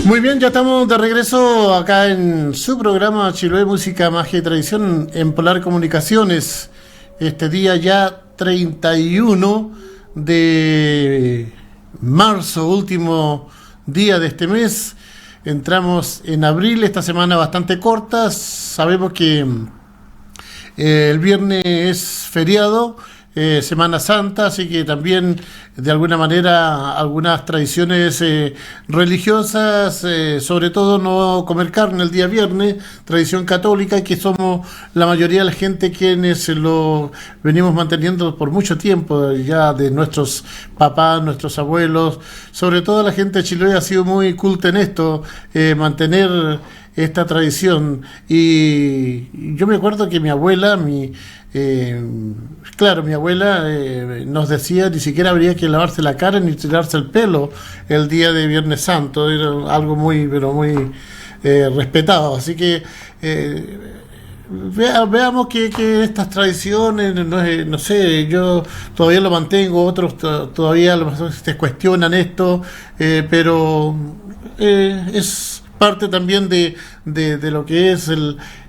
Muy bien, ya estamos de regreso acá en su programa Chiloé Música, Magia y Tradición en Polar Comunicaciones. Este día ya 31 de marzo, último día de este mes. Entramos en abril, esta semana bastante corta. Sabemos que el viernes es feriado, Semana Santa, así que también de alguna manera algunas tradiciones religiosas, sobre todo no comer carne el día viernes, tradición católica, que somos la mayoría de la gente quienes lo venimos manteniendo por mucho tiempo, ya de nuestros papás, nuestros abuelos, sobre todo la gente de Chiloé ha sido muy culta en esto, mantener esta tradición. Y yo me acuerdo que mi abuela, mi abuela nos decía ni siquiera habría que lavarse la cara ni tirarse el pelo el día de Viernes Santo, era algo muy, pero muy respetado. Así que veamos que estas tradiciones, no sé, yo todavía lo mantengo, otros todavía a lo mejor se cuestionan esto, pero es parte también de lo que es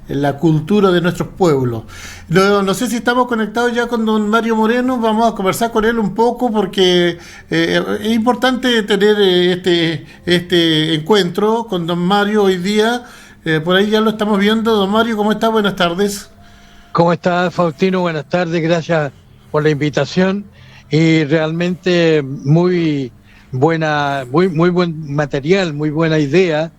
la cultura de nuestros pueblos. No sé si estamos conectados ya con don Mario Moreno, vamos a conversar con él un poco porque es importante tener este encuentro con don Mario hoy día. Por ahí ya lo estamos viendo. Don Mario, ¿cómo está? Buenas tardes. ¿Cómo está, Faustino? Buenas tardes, gracias por la invitación y realmente muy buen material, muy buena idea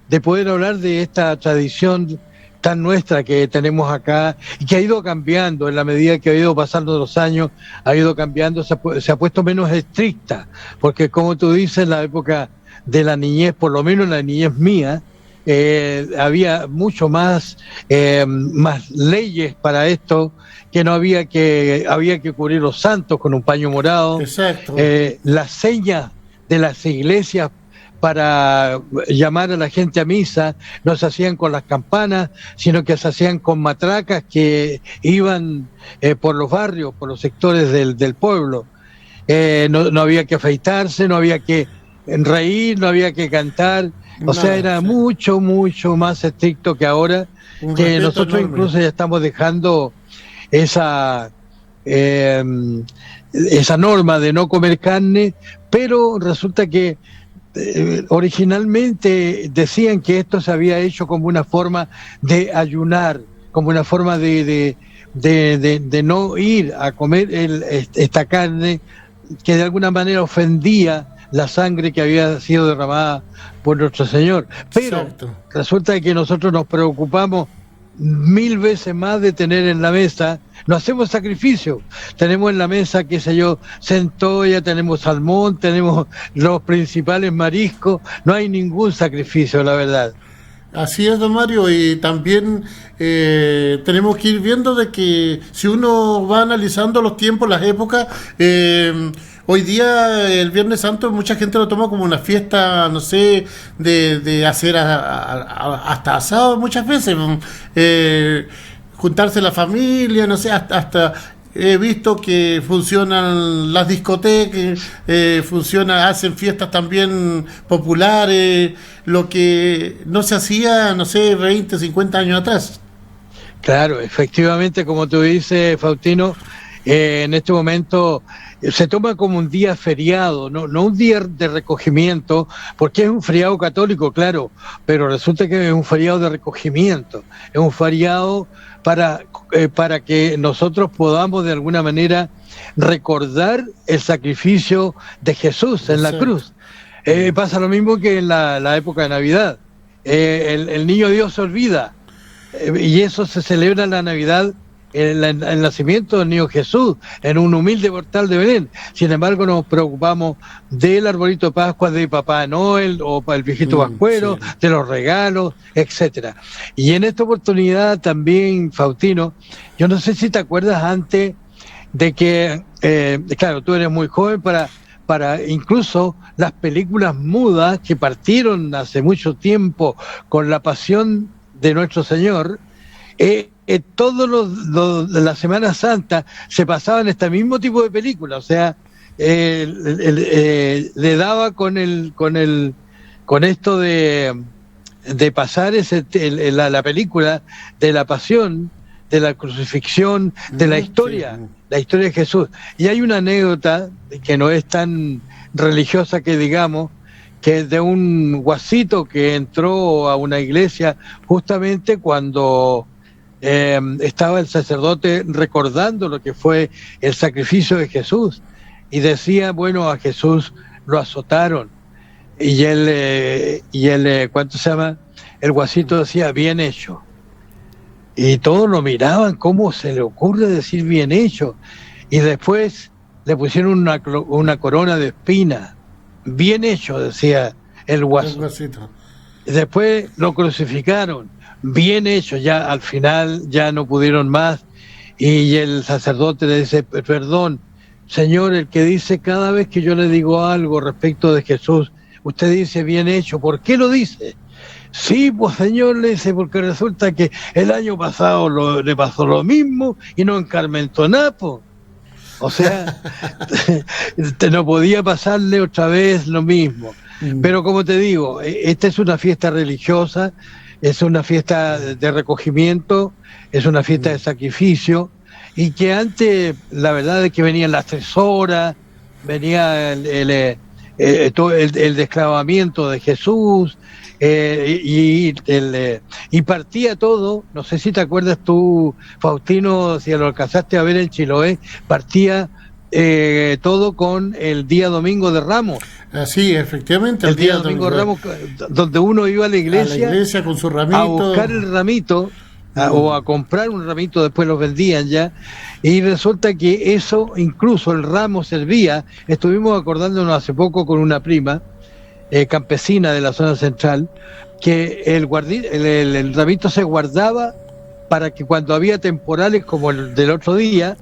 de poder hablar de esta tradición tan nuestra que tenemos acá y que ha ido cambiando en la medida que ha ido pasando los años, ha ido cambiando, se ha puesto menos estricta, porque como tú dices, en la época de la niñez, por lo menos en la niñez mía, había mucho más leyes para esto, que no había que cubrir los santos con un paño morado. Exacto. Las señas de las iglesias para llamar a la gente a misa no se hacían con las campanas, sino que se hacían con matracas que iban por los barrios, por los sectores del pueblo. No había que afeitarse, no había que reír, no había que cantar. O sea, era mucho más estricto que ahora, que nosotros enorme. Incluso ya estamos dejando esa norma de no comer carne, pero resulta que originalmente decían que esto se había hecho como una forma de ayunar, como una forma de no ir a comer esta carne que de alguna manera ofendía la sangre que había sido derramada por nuestro Señor. Pero exacto. Resulta que nosotros nos preocupamos 1000 veces más de tener en la mesa, no hacemos sacrificio, tenemos en la mesa, qué sé yo, centolla, tenemos salmón, tenemos los principales mariscos, no hay ningún sacrificio, la verdad. Así es, don Mario, y también tenemos que ir viendo de que si uno va analizando los tiempos, las épocas, hoy día el Viernes Santo mucha gente lo toma como una fiesta, no sé, de hacer hasta asado muchas veces, juntarse la familia, no sé, hasta he visto que funcionan las discotecas, hacen fiestas también populares, lo que no se hacía, no sé, 20, 50 años atrás. Claro, efectivamente, como tú dices, Faustino, en este momento se toma como un día feriado, no un día de recogimiento, porque es un feriado católico, claro, pero resulta que es un feriado de recogimiento, es un feriado para que nosotros podamos de alguna manera recordar el sacrificio de Jesús en la cruz. Pasa lo mismo que en la época de Navidad. El niño Dios se olvida, y eso se celebra en la Navidad, el nacimiento del niño Jesús en un humilde portal de Belén. Sin embargo, nos preocupamos del arbolito de Pascua, de Papá Noel o el viejito Pascuero, sí, de los regalos, etcétera. Y en esta oportunidad también, Faustino, yo no sé si te acuerdas antes de que, claro, tú eres muy joven para incluso las películas mudas que partieron hace mucho tiempo con la pasión de nuestro Señor, todos la Semana Santa se pasaban este mismo tipo de películas, o sea, le daba con el con esto de pasar la película de la pasión, de la crucifixión, de la historia, sí. La historia de Jesús. Y hay una anécdota que no es tan religiosa que digamos, que es de un guasito que entró a una iglesia justamente cuando estaba el sacerdote recordando lo que fue el sacrificio de Jesús, y decía, bueno, a Jesús lo azotaron, y él, ¿cuánto se llama? El guasito decía, bien hecho. Y todos lo miraban, ¿cómo se le ocurre decir bien hecho? Y después le pusieron una corona de espinas. Bien hecho, decía el guasito. Después lo crucificaron. Bien hecho, ya al final ya no pudieron más. Y el sacerdote le dice, perdón, Señor, el que dice cada vez que yo le digo algo respecto de Jesús, usted dice bien hecho, ¿por qué lo dice? Sí, pues Señor, le dice, porque resulta que el año pasado le pasó lo mismo y no encarmentó nada, po. O sea, no podía pasarle otra vez lo mismo. Pero como te digo, esta es una fiesta religiosa, es una fiesta de recogimiento, es una fiesta de sacrificio, y que antes, la verdad es que venían las 3 horas, venía todo el desclavamiento de Jesús, y partía todo, no sé si te acuerdas tú, Faustino, si lo alcanzaste a ver en Chiloé, partía todo con el día domingo de Ramos. Sí, efectivamente. El día domingo de Ramos, donde uno iba a la iglesia con su ramito, a buscar el ramito, o a comprar un ramito, después los vendían ya, y resulta que eso, incluso el ramo servía. Estuvimos acordándonos hace poco con una prima campesina de la zona central, que el ramito se guardaba para que cuando había temporales como el del otro día,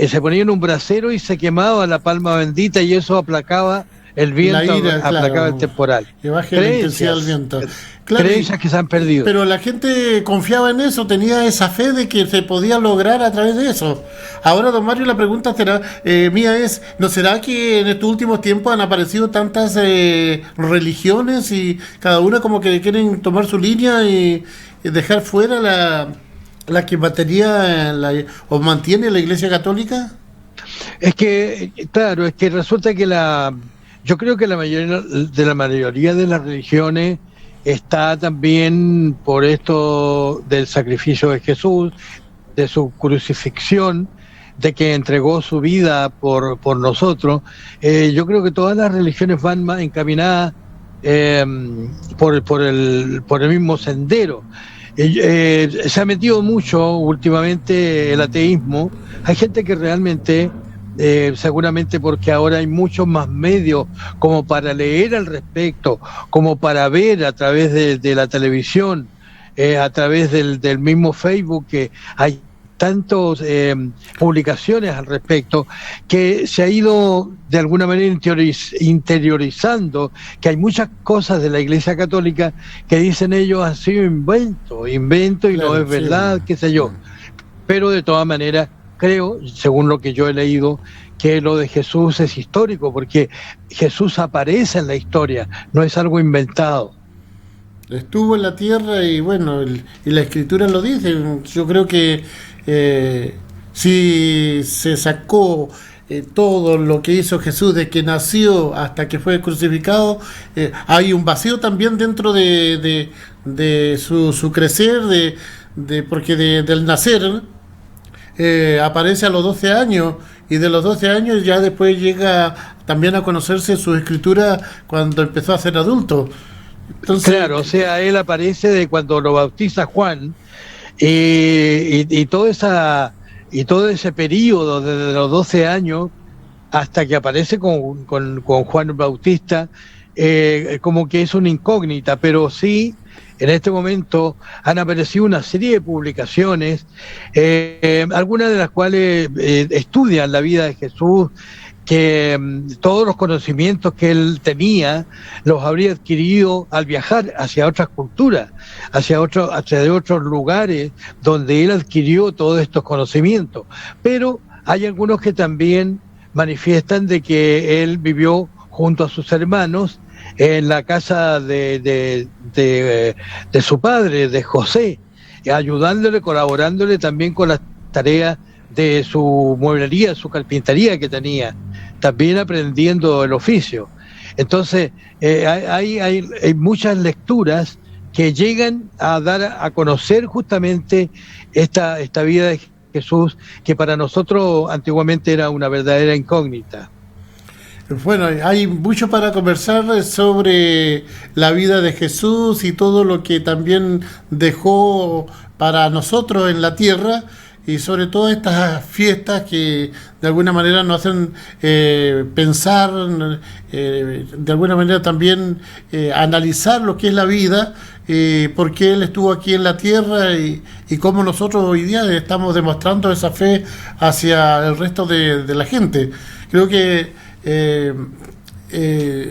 se ponía en un brasero y se quemaba la palma bendita, y eso aplacaba el viento, aplacaba el temporal. Que baje la intensidad del viento. Claro, creencias que se han perdido. Pero la gente confiaba en eso, tenía esa fe de que se podía lograr a través de eso. Ahora, don Mario, la pregunta mía es, ¿no será que en estos últimos tiempos han aparecido tantas religiones y cada una como que quieren tomar su línea y dejar fuera la que o mantiene la Iglesia Católica? Es que, claro, es que resulta que yo creo que la mayoría de las religiones está también por esto del sacrificio de Jesús, de su crucifixión, de que entregó su vida por nosotros. Yo creo que todas las religiones van más encaminadas por el mismo sendero. Se ha metido mucho últimamente el ateísmo. Hay gente que realmente, seguramente porque ahora hay muchos más medios como para leer al respecto, como para ver a través de la televisión, a través del mismo Facebook, que hay tantas publicaciones al respecto, que se ha ido de alguna manera interiorizando que hay muchas cosas de la Iglesia Católica que dicen ellos han sido invento y claro, no es verdad, sí, qué sé yo. Pero de todas maneras creo, según lo que yo he leído, que lo de Jesús es histórico, porque Jesús aparece en la historia, no es algo inventado. Estuvo en la tierra y bueno, y la Escritura lo dice. Yo creo que si se sacó todo lo que hizo Jesús de que nació hasta que fue crucificado, hay un vacío también dentro de su crecer, porque del nacer, ¿no? Aparece a los 12 años, y de los 12 años ya después llega también a conocerse su escritura cuando empezó a ser adulto. Entonces, claro, o sea, él aparece de cuando lo bautiza Juan, y todo ese periodo desde los 12 años hasta que aparece con Juan el Bautista, como que es una incógnita, pero sí, en este momento han aparecido una serie de publicaciones, algunas de las cuales estudian la vida de Jesús, que todos los conocimientos que él tenía los habría adquirido al viajar hacia otras culturas, hacia otros lugares donde él adquirió todos estos conocimientos. Pero hay algunos que también manifiestan de que él vivió junto a sus hermanos en la casa de su padre, de José, ayudándole, colaborándole también con las tareas de su mueblería, su carpintería que tenía, también aprendiendo el oficio. Entonces, hay muchas lecturas que llegan a dar a conocer justamente esta vida de Jesús, que para nosotros antiguamente era una verdadera incógnita. Bueno, hay mucho para conversar sobre la vida de Jesús y todo lo que también dejó para nosotros en la tierra, y sobre todo estas fiestas que de alguna manera nos hacen pensar, de alguna manera también analizar lo que es la vida, por qué Él estuvo aquí en la tierra y cómo nosotros hoy día estamos demostrando esa fe hacia el resto de la gente. Creo que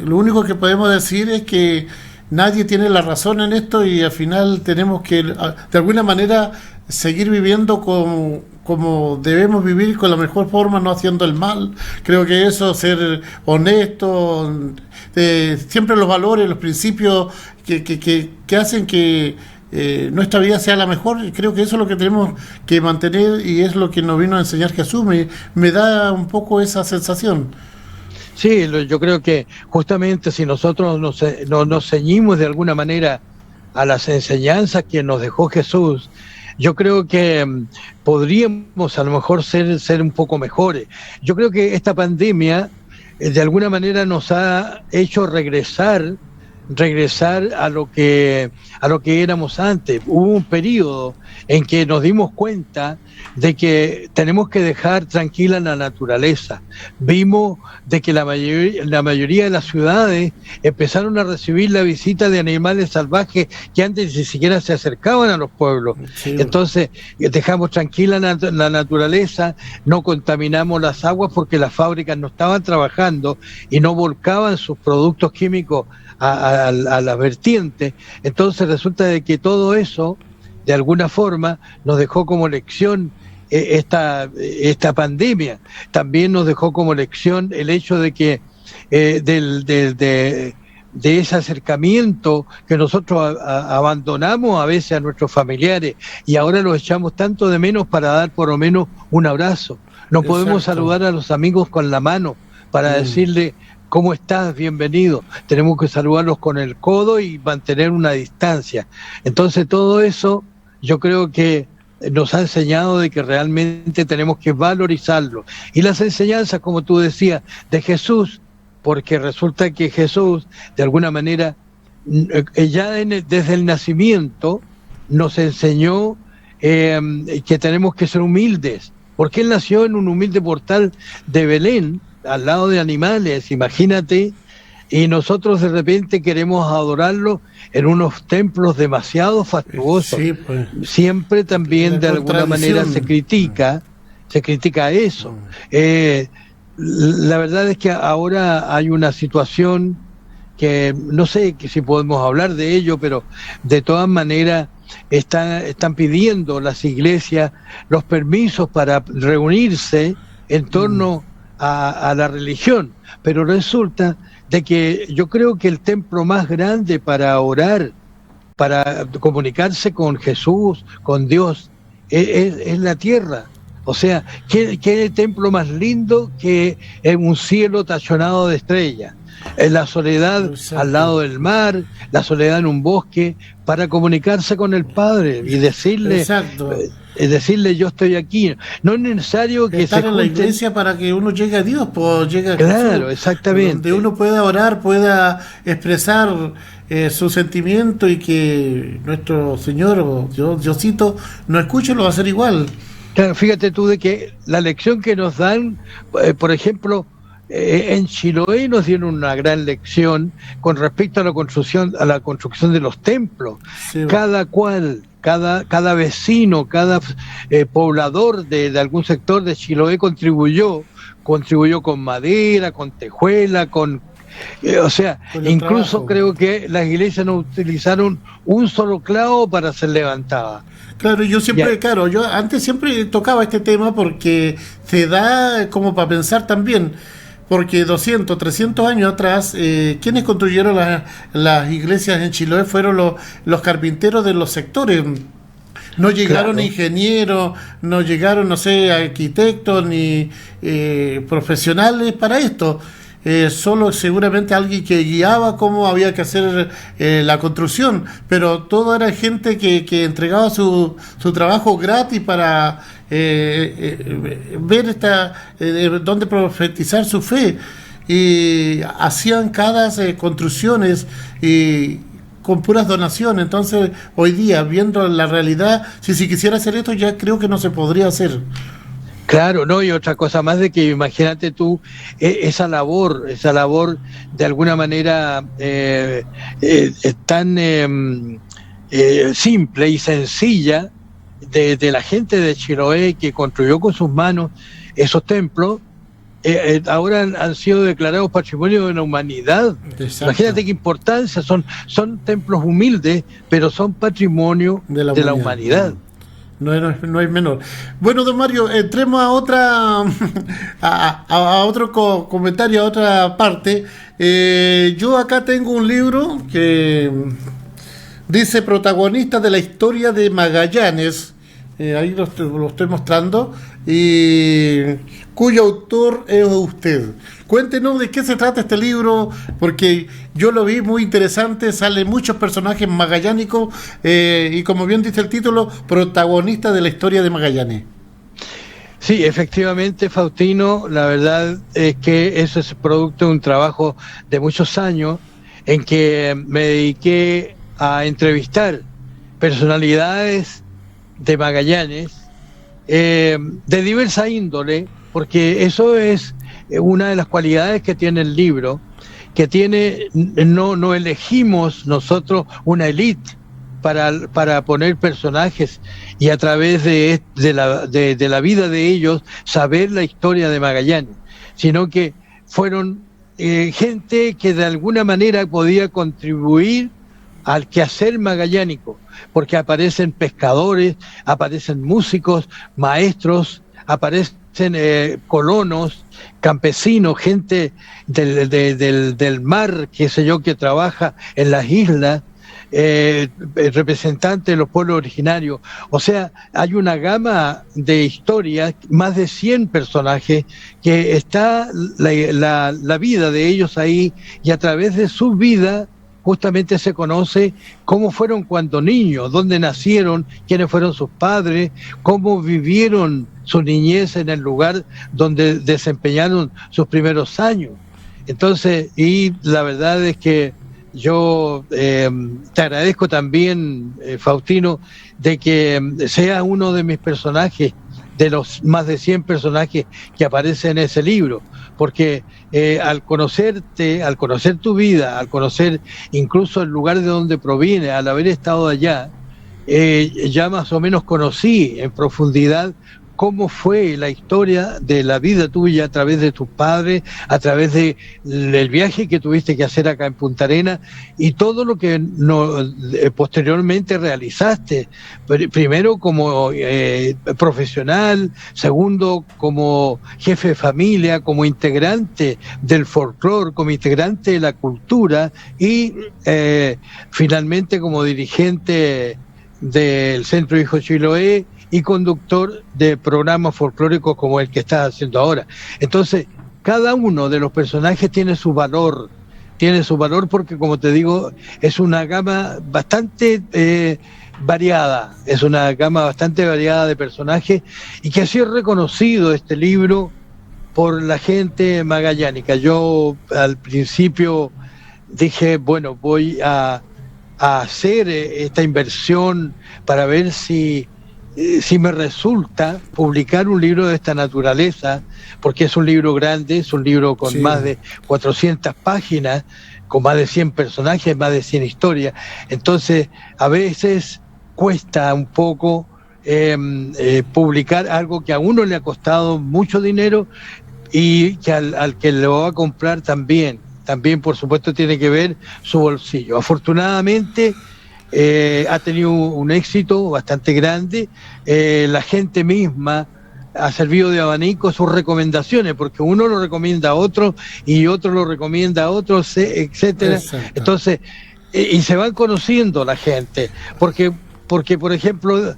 lo único que podemos decir es que nadie tiene la razón en esto, y al final tenemos que de alguna manera seguir viviendo como debemos vivir, con la mejor forma, no haciendo el mal. Creo que eso, ser honesto, siempre los valores, los principios que hacen que nuestra vida sea la mejor, creo que eso es lo que tenemos que mantener, y es lo que nos vino a enseñar Jesús. Me da un poco esa sensación. Sí, yo creo que justamente si nosotros nos ceñimos de alguna manera a las enseñanzas que nos dejó Jesús, yo creo que podríamos a lo mejor ser un poco mejores. Yo creo que esta pandemia de alguna manera nos ha hecho regresar a lo que éramos antes. Hubo un periodo en que nos dimos cuenta de que tenemos que dejar tranquila la naturaleza. Vimos de que la mayoría de las ciudades empezaron a recibir la visita de animales salvajes que antes ni siquiera se acercaban a los pueblos. Sí. Entonces dejamos tranquila la naturaleza, no contaminamos las aguas porque las fábricas no estaban trabajando y no volcaban sus productos químicos a la vertiente. Entonces resulta de que todo eso de alguna forma nos dejó como lección esta pandemia. También nos dejó como lección el hecho de que de ese acercamiento que nosotros abandonamos a veces a nuestros familiares, y ahora los echamos tanto de menos para dar por lo menos un abrazo. No podemos saludar a los amigos con la mano para decirle ¿cómo estás? Bienvenido. Tenemos que saludarlos con el codo y mantener una distancia. Entonces todo eso yo creo que nos ha enseñado de que realmente tenemos que valorizarlo. Y las enseñanzas, como tú decías, de Jesús, porque resulta que Jesús, de alguna manera, ya desde el nacimiento, nos enseñó que tenemos que ser humildes, porque Él nació en un humilde portal de Belén, al lado de animales, imagínate, y nosotros de repente queremos adorarlo en unos templos demasiado fastuosos. Sí, pues, siempre también de alguna manera se critica eso. La verdad es que ahora hay una situación que no sé si podemos hablar de ello, pero de todas maneras están pidiendo las iglesias los permisos para reunirse en torno a la religión, pero resulta de que yo creo que el templo más grande para orar, para comunicarse con Jesús, con Dios, es la tierra. O sea, ¿qué templo más lindo que un cielo tachonado de estrellas? La soledad al lado del mar, la soledad en un bosque, para comunicarse con el Padre y decirle, yo estoy aquí. No es necesario que estar en la iglesia para que uno llegue a Dios, pues llegue a Jesús, exactamente, donde uno pueda orar, pueda expresar su sentimiento, y que nuestro Señor o Diosito nos escuche, lo va a hacer igual. Claro, fíjate tú de que la lección que nos dan, por ejemplo, en Chiloé nos dieron una gran lección con respecto a la construcción de los templos. Sí, cada cual, cada vecino, cada poblador de algún sector de Chiloé contribuyó con madera, con tejuela, o sea, incluso trabajo. Creo que las iglesias no utilizaron un solo clavo para ser levantada. Claro, yo antes siempre tocaba este tema porque se da como para pensar también, porque 200, 300 años atrás, quienes construyeron las iglesias en Chiloé fueron los carpinteros de los sectores. No llegaron ingenieros, no llegaron, no sé, arquitectos ni profesionales para esto. Solo seguramente alguien que guiaba cómo había que hacer la construcción, pero todo era gente que entregaba su trabajo gratis para ver dónde profetizar su fe, y hacían cada construcciones y con puras donaciones. Entonces hoy día, viendo la realidad, si se quisiera hacer esto, ya creo que no se podría hacer. Claro, no, y otra cosa más de que imagínate tú esa labor de alguna manera tan simple y sencilla de la gente de Chiloé, que construyó con sus manos esos templos. Ahora han sido declarados Patrimonio de la Humanidad. Exacto. Imagínate qué importancia, son templos humildes, pero son patrimonio de la humanidad. No es menor. Bueno, don Mario, entremos a otra a otro comentario, a otra parte. Yo acá tengo un libro que dice protagonista de la historia de Magallanes. Ahí lo estoy mostrando, y cuyo autor es usted. Cuéntenos de qué se trata este libro, porque yo lo vi muy interesante, salen muchos personajes magallánicos, y como bien dice el título, protagonista de la historia de Magallanes. Sí, efectivamente, Faustino, la verdad es que eso es producto de un trabajo de muchos años en que me dediqué a entrevistar personalidades de Magallanes, de diversa índole, porque eso es una de las cualidades que tiene el libro, que tiene, no elegimos nosotros una élite para poner personajes y a través de la vida de ellos saber la historia de Magallanes, sino que fueron gente que de alguna manera podía contribuir al quehacer magallánico, porque aparecen pescadores, aparecen músicos, maestros, aparecen colonos, campesinos, gente del mar, qué sé yo, que trabaja en las islas, representantes de los pueblos originarios. O sea, hay una gama de historias, más de 100 personajes, que está la vida de ellos ahí, y a través de su vida justamente se conoce cómo fueron cuando niños, dónde nacieron, quiénes fueron sus padres, cómo vivieron su niñez en el lugar donde desempeñaron sus primeros años. Entonces, y la verdad es que yo te agradezco también, Faustino, de que sea uno de mis personajes, de los más de 100 personajes que aparecen en ese libro, porque al conocerte, al conocer tu vida, al conocer incluso el lugar de donde proviene, al haber estado allá, ya más o menos conocí en profundidad cómo fue la historia de la vida tuya a través de tus padres, a través del viaje que tuviste que hacer acá en Punta Arenas, y todo lo que posteriormente realizaste, primero como profesional, segundo como jefe de familia, como integrante del folclore, como integrante de la cultura, y finalmente como dirigente del Centro Hijo Chiloé y conductor de programas folclóricos como el que estás haciendo ahora. Entonces, cada uno de los personajes tiene su valor porque, como te digo, es una gama bastante variada, de personajes, y que ha sido reconocido este libro por la gente magallánica. Yo al principio dije, bueno, voy a hacer esta inversión para ver si me resulta publicar un libro de esta naturaleza, porque es un libro grande, es un libro con más de 400 páginas, con más de 100 personajes, más de 100 historias. Entonces, a veces cuesta un poco publicar algo que a uno le ha costado mucho dinero y que al que lo va a comprar también, por supuesto, tiene que ver su bolsillo. Afortunadamente, ha tenido un éxito bastante grande. La gente misma ha servido de abanico sus recomendaciones, porque uno lo recomienda a otro y otro lo recomienda a otro, etcétera. Exacto. Entonces, y se van conociendo la gente, porque por ejemplo,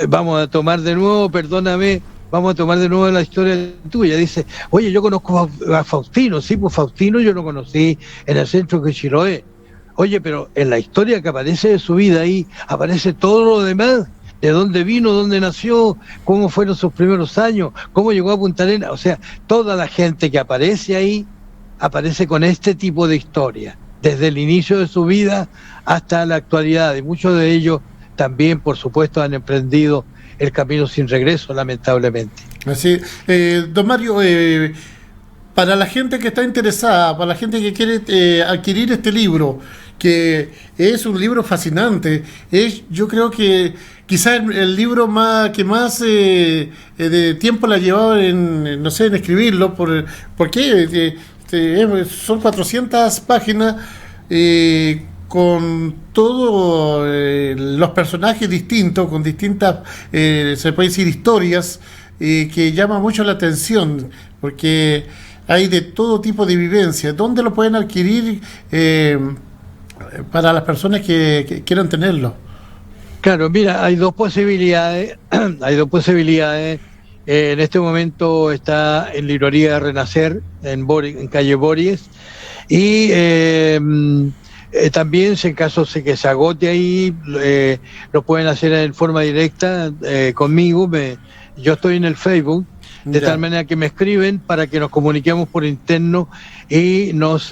vamos a tomar de nuevo, perdóname, vamos a tomar de nuevo la historia tuya. Dice, oye, yo conozco a Faustino. Sí, pues Faustino yo lo conocí en el centro de Chiloé. Oye, pero en la historia que aparece de su vida ahí, aparece todo lo demás. De dónde vino, dónde nació, cómo fueron sus primeros años, cómo llegó a Punta Arenas. O sea, toda la gente que aparece ahí, aparece con este tipo de historia, desde el inicio de su vida hasta la actualidad. Y muchos de ellos también, por supuesto, han emprendido el camino sin regreso, lamentablemente. Así, don Mario, para la gente que está interesada, para la gente que quiere adquirir este libro, que es un libro fascinante, yo creo que quizás el libro que más de tiempo le ha llevado en escribirlo, porque son 400 páginas con todos los personajes distintos, con distintas, se puede decir, historias que llama mucho la atención, porque hay de todo tipo de vivencias. ¿Dónde lo pueden adquirir para las personas que quieran tenerlo? Claro, mira, hay dos posibilidades. Hay dos posibilidades. En este momento está en Librería Renacer, en calle Borges, y también, si en caso de que se agote ahí, lo pueden hacer en forma directa conmigo. Yo estoy en el Facebook, de tal manera que me escriben para que nos comuniquemos por interno y nos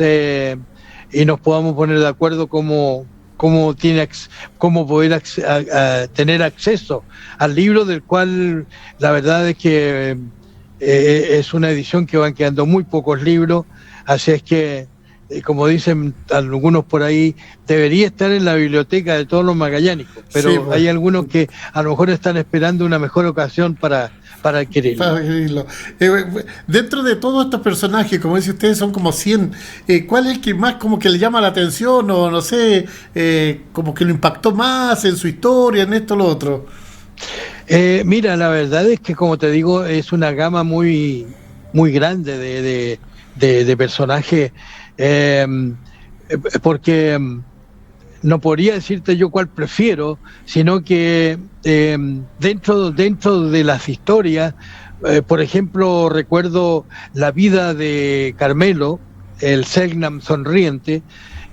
podamos poner de acuerdo cómo poder tener acceso al libro, del cual la verdad es que es una edición que van quedando muy pocos libros, así es que, como dicen algunos por ahí, debería estar en la biblioteca de todos los magallánicos, pero sí, bueno, hay algunos que a lo mejor están esperando una mejor ocasión para adquirirlo. Dentro de todos estos personajes, como dice usted, son como 100. ¿Cuál es el que más como que le llama la atención o no sé, como que lo impactó más en su historia, en esto o lo otro? Mira, la verdad es que, como te digo, es una gama muy, muy grande de personajes, porque no podría decirte yo cuál prefiero, sino que dentro de las historias, por ejemplo, recuerdo la vida de Carmelo, el Selknam sonriente,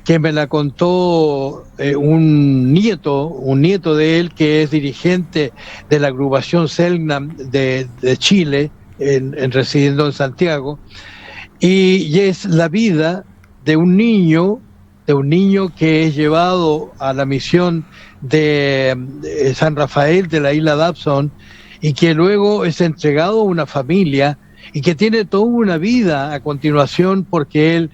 que me la contó un nieto de él, que es dirigente de la agrupación Selknam de Chile, residiendo en Santiago, y es la vida de un niño que es llevado a la misión de San Rafael de la isla Dobson y que luego es entregado a una familia y que tiene toda una vida a continuación, porque él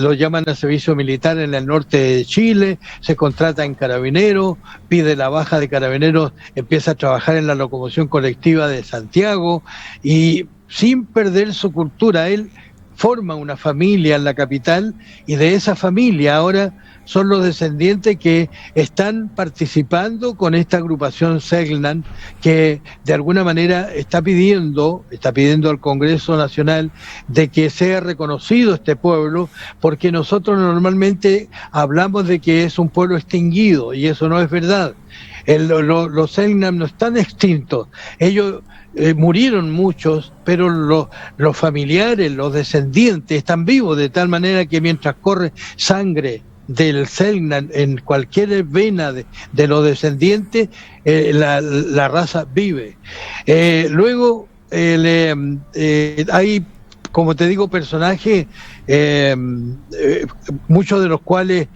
lo llaman al servicio militar en el norte de Chile, se contrata en Carabineros, pide la baja de Carabineros, empieza a trabajar en la locomoción colectiva de Santiago y sin perder su cultura, él forma una familia en la capital y de esa familia ahora son los descendientes que están participando con esta agrupación Selknam, que de alguna manera está pidiendo al Congreso Nacional de que sea reconocido este pueblo, porque nosotros normalmente hablamos de que es un pueblo extinguido y eso no es verdad. Los Selknam no están extintos, ellos murieron muchos, pero los familiares, los descendientes están vivos, de tal manera que mientras corre sangre del Selknam en cualquier vena de los descendientes, la raza vive. Luego hay, como te digo, personajes, muchos de los cuales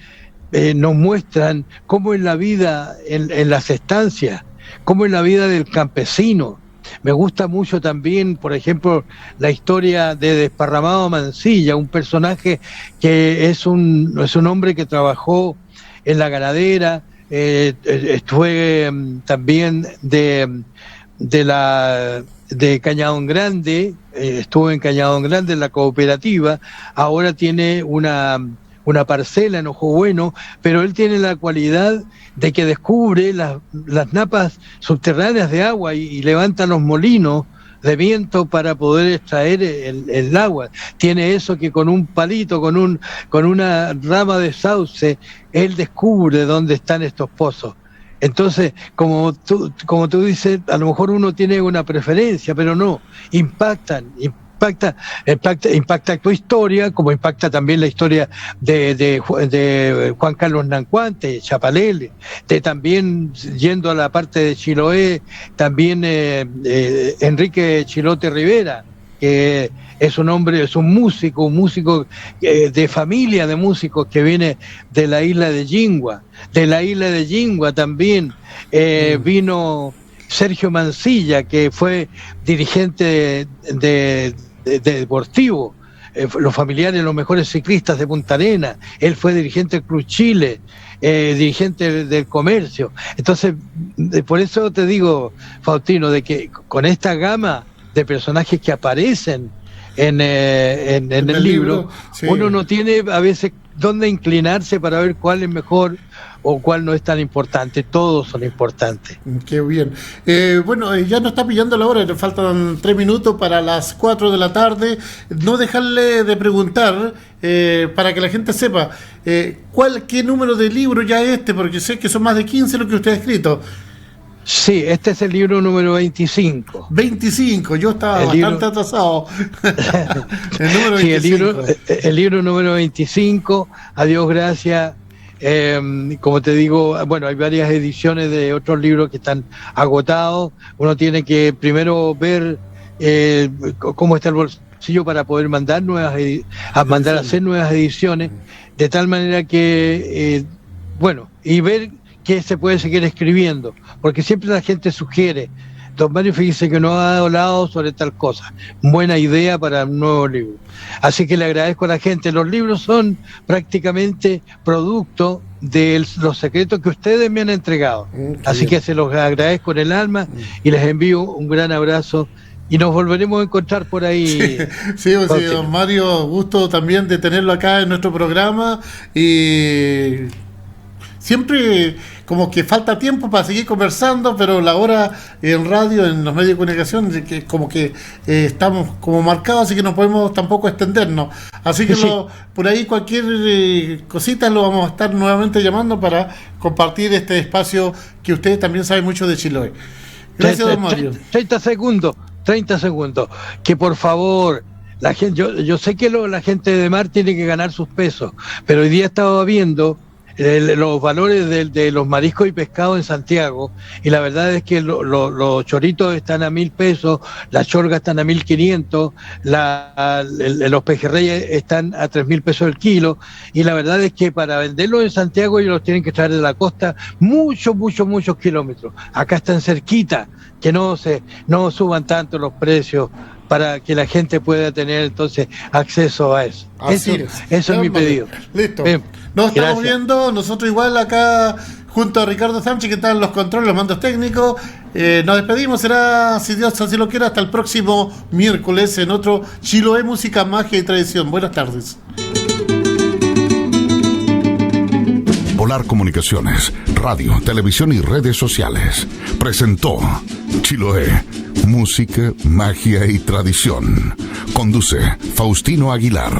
nos muestran cómo es la vida en las estancias, cómo es la vida del campesino. Me gusta mucho también, por ejemplo, la historia de Desparramado Mancilla, un personaje que es un hombre que trabajó en la ganadera, estuve también de Cañadón Grande, estuvo en Cañadón Grande en la cooperativa, ahora tiene una una parcela en Ojo Bueno, pero él tiene la cualidad de que descubre las napas subterráneas de agua y levanta los molinos de viento para poder extraer el agua. Tiene eso que con un palito, con una rama de sauce, él descubre dónde están estos pozos. Entonces, como tú dices, a lo mejor uno tiene una preferencia, pero no, impacta tu historia, como impacta también la historia de Juan Carlos Nancuante, Chapalele, de también yendo a la parte de Chiloé, también Enrique Chilote Rivera, que es un hombre, es un músico de familia de músicos que viene de la isla de Yingua. De la isla de Yingua también vino Sergio Mancilla, que fue dirigente de deportivo, los familiares de los mejores ciclistas de Punta Arenas. Él fue dirigente del Club Chile, dirigente del comercio. Entonces, por eso te digo, Faustino, de que con esta gama de personajes que aparecen en el libro, sí, uno no tiene a veces dónde inclinarse para ver cuál es mejor o cuál no es tan importante. Todos son importantes. Qué bien. Bueno, ya nos está pillando la hora, le faltan 3 minutos para las 4 de la tarde. No dejarle de preguntar, para que la gente sepa, ¿qué número de libro ya es porque sé que son más de 15 lo que usted ha escrito? Sí, este es el libro número 25. 25, yo estaba bastante atrasado. El número 25. Sí, el libro número 25, a Dios gracias. Como te digo, bueno, hay varias ediciones de otros libros que están agotados. Uno tiene que primero ver cómo está el bolsillo para poder mandar a hacer nuevas ediciones, de tal manera que, y ver que se puede seguir escribiendo, porque siempre la gente sugiere, don Mario, fíjese que no ha hablado sobre tal cosa, buena idea para un nuevo libro. Así que le agradezco a la gente. Los libros son prácticamente producto de los secretos que ustedes me han entregado, así que se los agradezco en el alma y les envío un gran abrazo. Y nos volveremos a encontrar por ahí. Sí, don Mario, gusto también de tenerlo acá en nuestro programa, y siempre como que falta tiempo para seguir conversando, pero la hora en radio, en los medios de comunicación, que como que estamos como marcados, así que no podemos tampoco extendernos. Así que por ahí cualquier cosita lo vamos a estar nuevamente llamando para compartir este espacio que ustedes también saben mucho de Chiloé. Gracias, don Mario. 30 segundos. Que por favor, la gente, yo sé que la gente de mar tiene que ganar sus pesos, pero hoy día estaba viendo los valores de los mariscos y pescados en Santiago, y la verdad es que los choritos están a 1.000 pesos, las chorgas están a 1.500, los pejerreyes están a 3.000 pesos el kilo, y la verdad es que para venderlos en Santiago ellos los tienen que traer de la costa muchos kilómetros. Acá están cerquita, que no suban tanto los precios para que la gente pueda tener entonces acceso a eso. Eso es mi pedido. Listo. Bien. Nos estamos viendo, nosotros igual acá junto a Ricardo Sánchez, que está en los controles, los mandos técnicos. Nos despedimos, será, si Dios así lo quiera, hasta el próximo miércoles en otro Chiloé Música, Magia y Tradición. Buenas tardes. Polar Comunicaciones, radio, televisión y redes sociales presentó Chiloé Música, Magia y Tradición. Conduce Faustino Aguilar.